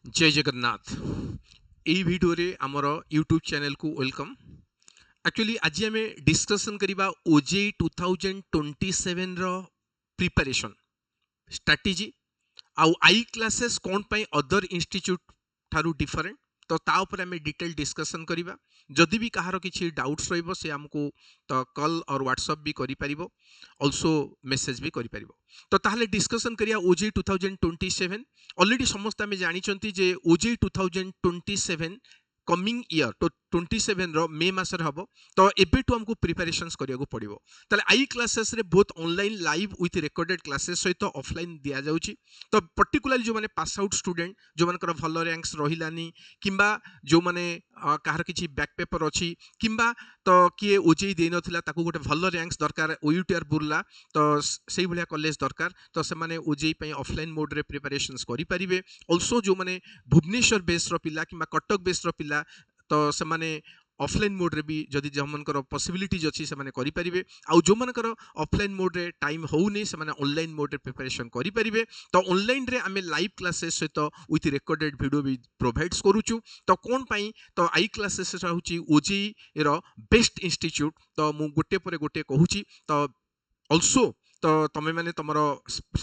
जय जगन्नाथ यही वीडियो रे आमर यूट्यूब चैनल को वेलकम। एक्चुअली आज आम डिस्कसन करवा ओजेई 2027 रो प्रिपरेशन स्ट्रैटेजी आउ आई क्लासेस कौन पाई अदर इंस्टीट्यूट ठारू डिफरेंट तो ता ऊपर आम डिटेल डिस्कसन करवा। जदि भी कहार किसी डाउट्स रहिबो से हमको तो कॉल और व्हाट्सएप भी करि परिबो, ऑल्सो मेसेज भी करि परिबो। तो ताहले डिस्कसन करिया ओजेई 2027। ऑलरेडी समस्त आम जानिचंती जे ओजेई 2027 कमिंग ईयर तो 27 रो मे मासर हबो। तो एबेटू हमको प्रिपरेशंस करिया पड़िबो। ताले आई क्लासेस रे both online live with recorded classes सहित ऑफलाइन दिया जाउची। तो पर्टिकुलरली जो माने पास आउट स्टूडेंट जो मानकर भल रैंक्स रहिलानी किंबा जो माने काहर किछि बैक पेपर अछि किंबा तो किए ओजेई दे नथिला ताकू गोटे भल रैंक्स दरकार ओयूटीआर बुरला तो सेही भलिया कॉलेज दरकार तो से माने ओजेई पई ऑफलाइन मोड रे प्रिपरेशंस करि परिबे। ऑल्सो जो माने भुवनेश्वर बेस रो पिला किंबा कटक बेस रो पिला तो से माने ऑफलाइन मोड रे भी जदि जमनकर पॉसिबिलिटीज अछि से माने करि परिबे। आउ जो मानकर ऑफलाइन मोड रे टाइम होउनी से माने ऑनलाइन मोड रे प्रिपरेशन करि परिबे। तो ऑनलाइन रे आमे लाइव क्लासेस सहित विथ रिकॉर्डेड वीडियो भी प्रोवाइड्स करूछु। तो कोन पई तो आई क्लासेस रहउची ओजेई रो बेस्ट इंस्टीट्यूट। तो मु गोटे परे गोटे कहूची तो ऑल्सो तो तमे माने तमरो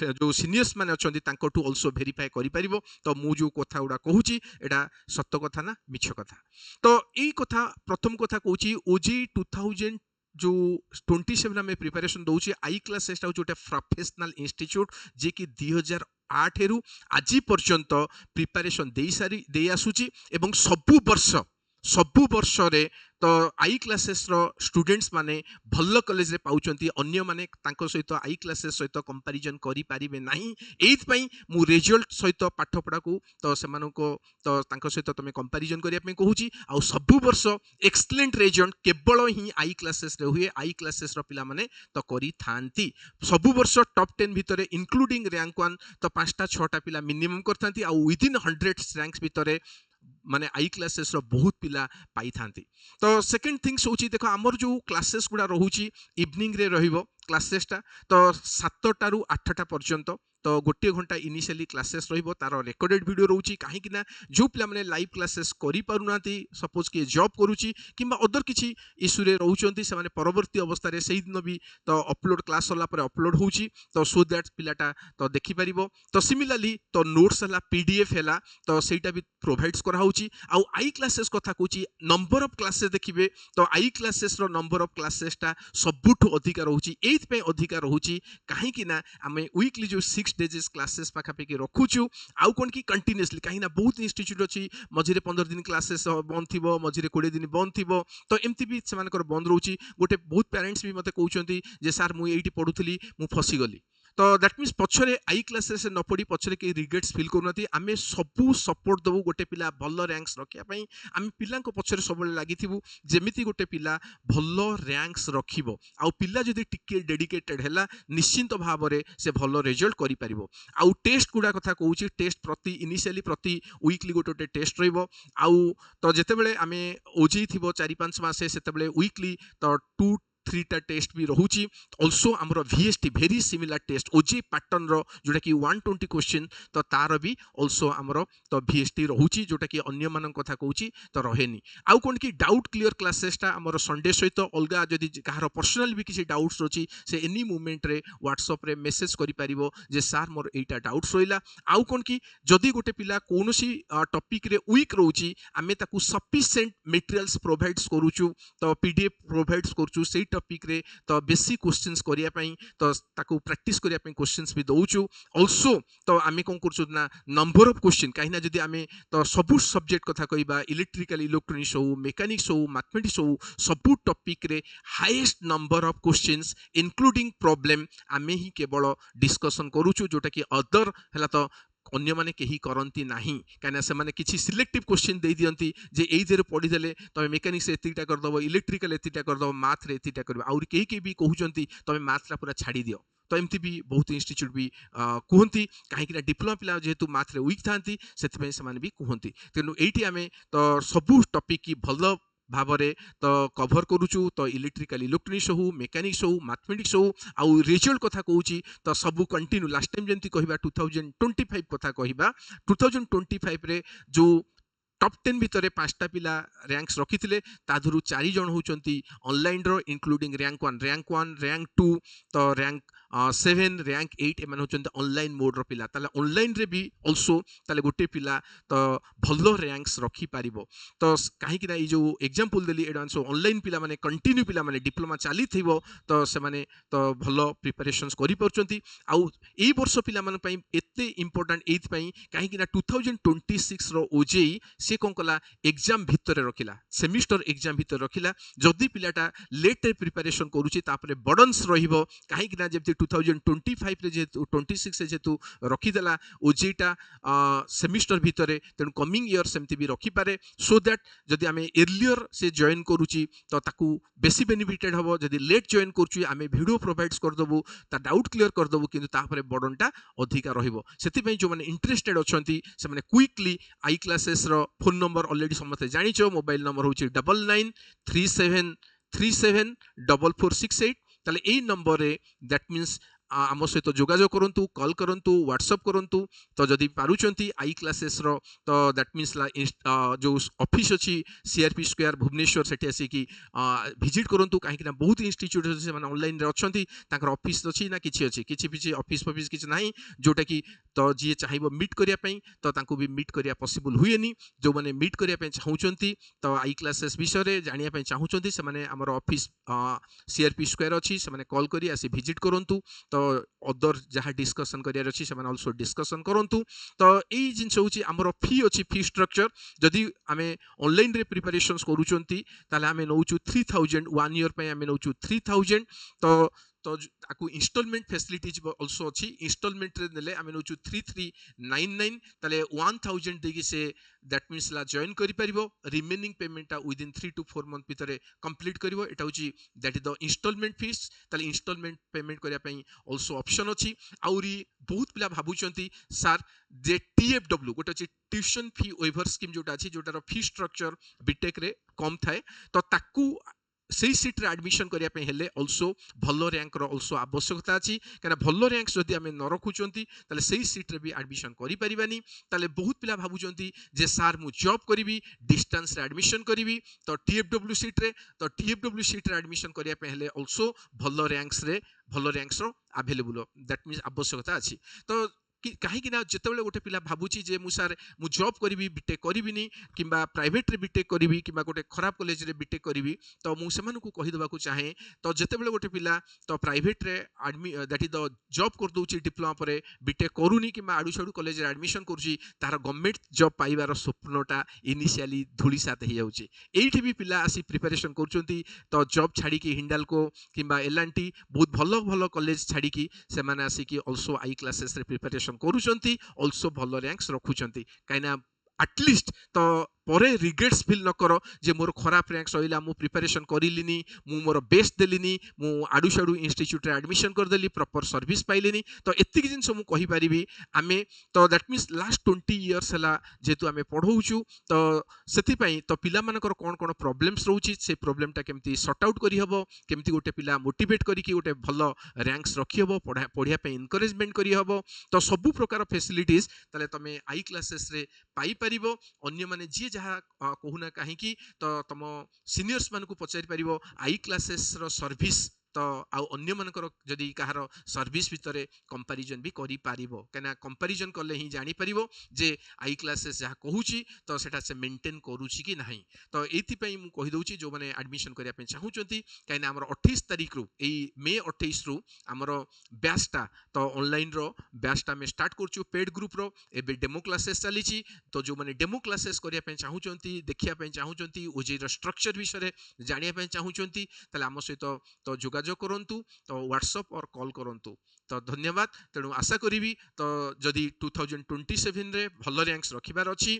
जो सीनियर्स माने अछंती तांको टू ऑल्सो वेरीफाई करि परिबो। तो मु जो कथा उडा कहूची एटा सत्य कथा ना मिछ कथा। तो एई कथा प्रथम कथा कहूची ओजेई 2000 जो 27 में प्रिपरेशन दउची आई क्लासेस जोटे प्रोफेशनल इंस्टीट्यूट जे कि 2008 रु आज पर्यंत प्रिपरेशन दे सारी दे आसुची एवं सबु वर्ष रे तो आई क्लासेस रो स्टूडेंट्स माने भल्ल कॉलेज रे पाउचंती अन्य माने तांको सहित आई क्लासेस सहित कंपैरिजन करि पारिबे नाही। एथ पई मु रिजल्ट सहित पाठ पढा को तो सेमानको तो तांको सहित तमे कंपैरिजन करिया पे कहूची। आ सबु वर्ष एक्सीलेंट रिजल्ट केवल ही आई क्लासेस रे हुए। आई क्लासेस रो पिला माने तो करि थांती सबु वर्ष टॉप 10 भितरे इंक्लूडिंग रैंक 1 तो 5टा 6टा पिला मिनिमम करथांती। आ विदिन 100 रैंक्स भितरे माने आई क्लासेस रो बहुत पिला पाई थांती। तो सेकंड थिंग्स होची देखो हमर जो क्लासेस गुडा रहूची इवनिंग रे रहिबो क्लासेस टा तो 7टा रु 8टा पर्यंत तो गोटे घंटा इनिशियली क्लासेस रहिबो तार रिकॉर्डेड वीडियो रहूची। काहे कि ना जो पिला माने लाइव क्लासेस करि पारुनाती सपोज कि जॉब करूची किंबा अदर किछि इशू रे रहउचंती से माने परवर्ती अवस्था रे सेही दिन भी तो अपलोड क्लास होला पर अपलोड होउची तो सो दैट पिलाटा तो देखि परिबो। तो सिमिलरली तो नोट्स हला पीडीएफ हला तो सेटा भी प्रोवाइड्स करा होउची। आउ आई क्लासेस कथा कहूची नंबर ऑफ क्लासेस देखिबे तो आई क्लासेस रो नंबर ऑफ क्लासेस टा सबुठु अधिका रहउची। एथ पे अधिका रहउची काहे कि ना हमें वीकली जो 6 डेज क्लासेस पाखा पे रखुछु। आउ कोन की कंटीन्यूअसली काहे ना बहुत इंस्टीट्यूट अछि मझिरे 15 दिन क्लासेस बंद थिबो मझिरे 20 दिन बंद थिबो तो एमती भी सेमानकर बंद रहउची। गोटे बहुत पेरेंट्स भी मते कहउचंती जे सर मु एठी पढुथली मु फसी गली तो दैट मीन्स पछरे आई क्लासेस न पड़ी पछरे के रिग्रेट्स फील करनती। आमे सबु सपोर्ट दबु गोटे पिला भल रैंक्स रखिया पई आमे पिला को पछरे सबले लागि थिबु जेमिति गोटे पिला भल रैंक्स रखिबो। आउ पिला जदी टिके डेडिकेटेड हैला निश्चिंत भाबरे से भल रिजल्ट करि परिबो। आउ टेस्ट गुडा कथा कहूची टेस्ट प्रति इनिशियली प्रति वीकली गोटे टेस्ट रहइबो। आउ तो जेते बेले आमे ओजेई थिबो 4-5 मासे सेते बेले वीकली तो 2-3टा टेस्ट भी रहूची। ऑल्सो आमर वीएसटी वेरी सिमिलर टेस्ट ओजे पैटर्न रो जोटा कि 120 क्वेश्चन तो तार भी ऑल्सो आमर तो वीएसटी रहूची जोटा कि अन्य मान कथा कहूची तो रहेनी। आउ कोन की डाउट क्लियर क्लासेस टा आमर संडे सहित अलगा जदि कहार पर्सनल भी किसी डाउट्स रही से एनी मोमेंट रे व्हाट्सएप रे मेसेज करि परिबो जे सर मोर एटा डाउट्स रहिला। आउ कोन की जदि गोटे पिला कोनोसी टॉपिक रे वीक रहूची आमे ताकू सफिशिएंट मटेरियल्स प्रोवाइड्स करूछु तो पीडीएफ प्रोवाइड्स करूछु सेही टॉपिक रे तो बेसिक क्वेश्चंस करिया पई तो ताकू प्रैक्टिस करिया पई क्वेश्चंस भी दउछु। ऑल्सो तो आमे कोन करछु ना नंबर ऑफ क्वेश्चन काहे ना जदि आमे तो सबु सब्जेक्ट कथा कहिबा इलेक्ट्रिकल इलेक्ट्रॉनिक्स हो मैकेनिक्स हो मैथमेटिक्स हो सबु टॉपिक रे highest number of questions including problem आमे ही केवल डिस्कशन करूछु जोटा कि अदर हला तो अन्य माने केही करंती नाही। काना से माने किछि सिलेक्टिव क्वेश्चन दे दियंती जे एई जे पढि देले तमे मेकानिक्स एतिटा कर दबो इलेक्ट्रिकल एतिटा कर दबो मैथ रे एतिटा करबो और केही के भी कहउचंती तमे मैथ ला पूरा छाडी दियो। तो एमती भी बहुत इंस्टीट्यूट भी कहती कहीं डिप्लोमा पिला जेहेतु मैथ रे वीक थांती से भी कहती तेणु ये तो सबू टॉपिक की भल भाव में तो कभर करूचु तो इलेक्ट्रिकल इलेक्ट्रोनिक्स हो मेकानिक्स हो मैथमेटिक्स हो आउ रिजल्ट कथा कहूँ तो सब कंटिन्यू लास्ट टाइम जमी कह 2025 कथा कह 2025 रे जो टॉप 10 भितर 5टा पिला रैंक्स रखिथिले ताधुरु 4 जण होचंती ऑनलाइन रो इंक्लूडिंग रैंक 1 रैंक 2 तो रैंक 7 रैंक 8 एमन होचंती ऑनलाइन मोड रो पिला ताले ऑनलाइन रे भी आल्सो ताले गोटे पिला तो भलो रैंक्स रखी पारिबो तो काहे कि ना ई जो एग्जांपल देली एडवांस ऑनलाइन पिला माने कंटिन्यू पिला माने डिप्लोमा चाली थिबो तो से माने तो भलो प्रिपरेशंस करि परचंती आउ एई वर्ष पिला मन पई एते इंपोर्टेंट एथ पई काहे कि ना 2026 रो ओजेई से कौन कला एग्जाम भितर रखिला सेमिस्टर एग्जाम भितर रखिला जदि पिलाटा लेट प्रिपरेशन करूची तापरे बर्डन्स रहिबो काहे कि ना जेते 2025 रे जेतु 26 से जेतु रखिदेला ओजेटा सेमिस्टर भितर तेणु कमिंग इयर सेमती भी रखि पारे सो दैट जदि आमे अर्लियर से जॉइन करूची तो ताकू बेसी बेनिफिटेड हबो जदि लेट जॉइन करूची आमे वीडियो प्रोवाइड्स कर दबु ता डाउट क्लियर कर दबु किंतु तापरे बर्डनटा अधिका रहिबो सेति पई जो माने इंटरेस्टेड अछंती से माने क्विकली आई क्लासेस रो फोन नंबर ऑलरेडी समस्त जानिछो मोबाइल नंबर होची 9937374468 ताले एई नंबर रे दैट मींस आम सहित जोगाजोग करंतु कॉल करंतु व्हाट्सएप करंतु तो जदि पारुचंती आई क्लासेस रो तो दैट मींस जो ऑफिस अछि सीआरपी स्क्वायर भुवनेश्वर सेठी आसी कि विजिट करंतु काहे कि ना बहुत इंस्टीट्यूट से माने ऑनलाइन रे अछंती ताकर ऑफिस अछि ना किछि अछि किछि पिछि ऑफिस किछि नाही जोटा कि तो जी चाहिए मीट करिया पई तो तांको भी मीट करिया पॉसिबल हुएनी जो माने मीट करिया पई चाहुचंती तो आई क्लासेस विषय रे जानिया पई चाहुचंती से माने हमर ऑफिस सीआरपी स्क्वायर अछि से माने कॉल करी आसी विजिट करंतु तो अदर जहाँ डिस्कसन करियार अछि से माने आल्सो डिस्कसन करंतु तो एई जिंस होची हमर फी अछि फी स्ट्रक्चर जदि आमे ऑनलाइन रे प्रिपरेशंस करूचंती ताले आमे नउचु 3000 1 ईयर पई आमे नउचु 3000 तो तो ताकू इंस्टॉलमेंट फैसिलिटीज आल्सो अछि इंस्टॉलमेंट रे नेले आमे नउचु 3399 ताले 1000 देगी से दैट मींस ला जॉइन करि परिबो remaining payment within 3 to 4 month भितरे कंप्लीट करिवो एटा होची that is the installment fees ताले इंस्टॉलमेंट पेमेंट करिया पई आल्सो ऑप्शन अछि आउरी बहुत पिला भाबुचंती सर जे टीएफडब्ल्यू गोटे अछि ट्यूशन फी वेवर स्कीम जोटा अछि जोटार फी स्ट्रक्चर बीटेक रे कम थाए तो ताकू सेही सीट रे एडमिशन करिया पे हेले आल्सो भलो रैंक रो आल्सो आवश्यकता अछि कना भलो रैंक जदि हमें न रखुचंती ताले सेही सीट रे भी एडमिशन करि परिबानी ताले बहुत पिला भाबुचंती जे सर मु जॉब करिवि डिस्टेंस रे एडमिशन करिवि तो टीएफडब्ल्यू सीट रे एडमिशन करिया पे हेले आल्सो भलो रैंक्स रो अवेलेबल दैट मींस आवश्यकता अछि तो कहीं ना जितेबाला गोटे पिला भावुची जे मुसार मु जॉब करी बीटेक करी किंबा प्राइवेट रे बीटेक करी किंबा गोटे खराब कॉलेज रे बीटेक करी तो मु सेमानकु कहि देबाकू चाहे तो जितेबाला गोटे पिला तो प्राइवेट रे दैट इज द जॉब कर दोची डिप्लोमा परे बीटेक करूनी किंबा आडू छाडू कॉलेज रे एडमिशन करूची तार गवर्नमेंट जॉब पाइबार स्वप्नटा इनिशियली धूलिसात हो जाउची एठी भी पिला आसी प्रिपरेशन करूचंती तो जॉब छाड़ी की हिंडाल्को किंबा एलएनटी बहुत भलो भलो कॉलेज छाड़ी की से माने आसी की आल्सो आई क्लासेस रे प्रिपरेशन करूचंती आल्सो भलो रैंक्स रखुचंती काइना एटलिस्ट तो परे रिग्रेट्स फील न करो जे मोर खराब रैंक सहिला मु प्रिपरेशन करिलिनी मु मोर बेस्ट देलिनी मु आडू साडू इंस्टीट्यूट रे एडमिशन कर देली प्रॉपर सर्विस पाइलिनी तो एतिक जिंस मु कहि परिबी आमे तो दैट मींस लास्ट 20 इयर्स हला जेतु आमे पढौचु तो सेति पई तो पिला मानकर कोन कोन प्रॉब्लम्स रहउची से प्रॉब्लम टा केमती सॉर्ट आउट करी हबो केमती गोटे पिला मोटिवेट करी कि गोटे भलो रैंक्स रखी हबो पढिया पे एनकरेजमेंट करी हबो तो सब प्रकार फैसिलिटीज तले तमे आई क्लासेस रे पाई परिबो अन्य माने जी जहाँ कहूना कहीं तो तुम सीनियर्स मान को पचारि पारिबो आई क्लासेस रो सर्विस तो आउ अन्य मानकर जदि कहार सर्विस भितर कंपैरिजन भी करि पारिबो कना कंपैरिजन करले ही जानि पारिबो जे आई क्लासेस जहाँ कहूची तो सेटा से मेंटेन करूची कि नाही तो एथि पई मु कहि दोची जो माने एडमिशन करिया पे चाहूचंती काइना हमर 28 तारिख रु एई मे 28 रु हमर बैचटा तो ऑनलाइन रो बैचटा में स्टार्ट करछु पेड ग्रुप रो एबे डेमो क्लासेस चलीची तो जो माने डेमो क्लासेस करिया पे चाहूचंती देखिया पे चाहूचंती ओजे रो स्ट्रक्चर विषय जानिया पे चाहूचंती तले हम सहित तो जोगाजोग करंतु तो व्हाट्सएप और कॉल करंतु तो धन्यवाद तेणु आशा करी तो जदि 2027 रे भलो रैंक्स रखिबार अछि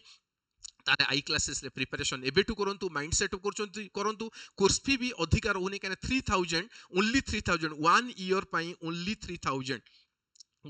तारे आई क्लासेस रे प्रिपरेशन एबेटू करंतु माइंड सेट करंतु कोर्स फी भी अधिकार होने कने 3000 ओनली 3000 1 ईयर पई ओनली 3000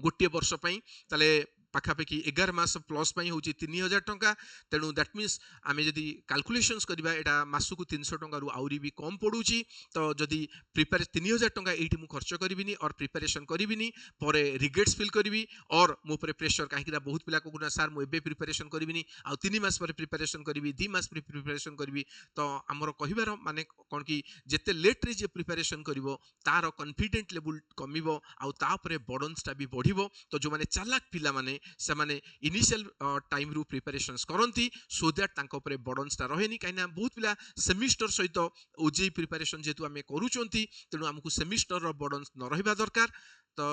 गोटे वर्ष पई ताले पाखापाखि 11 मास प्लस पई होची 3000 टंका तेणु दैट मीन्स आमे जदी कैलकुलेशंस करबा एटा मासकु 300 टंका रु आउरी भी कम पडुची तो जदी प्रिपेयर 3000 टंका एठी मु खर्च करबिनी और प्रिपरेशन करबिनी परे रिग्रेट्स फील करबी और मो पर प्रेशर काहे बहुत पिला को सर मु एबे प्रिपरेशन करबिनी आ 3 मास पर प्रिपरेशन करबी 2 मास पर प्रिपरेशन करबी तो हमर कहिबार माने कोन की जेते लेट रे जे प्रिपरेशन करिवो तार कॉन्फिडेंट लेवल कमिवो आ तापरे बर्डन्स टा भी बढ़िवो तो जो माने चालाक पिला माने से माने इनिशियल टाइम रु प्रिपरेशंस करंती सो दैट तांको परे बर्डन्स टा रहेनी काइना बहुत पिला सेमिस्टर सहित ओजेई प्रिपरेशन जेतु आमे करूचंती तेनु हमकु सेमिस्टर रो बर्डन्स न रहिबा दरकार तो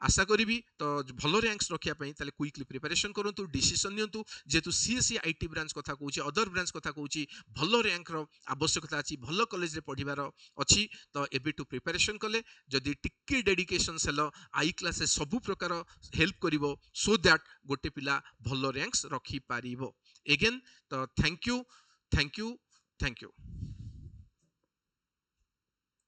आशा करी तो भल रैंक्स रखिया ताले क्विकली प्रिपरेशन करंतु डिसीजन नियंतु जेतु सीएससी आईटी ब्रांच कथा कहूची अदर ब्रांच कथा कहूची भल रैंक रो आवश्यकता अछि भल कॉलेज रे पढिबार अछि तो एबेटू प्रिपरेशन कले जदि टिके डेडिकेशन सेल आई क्लास सब प्रकार हेल्प करिवो सो दैट गोटे पिला भल रैंक्स रखी पारिबो एगेन तो thank you thank you thank you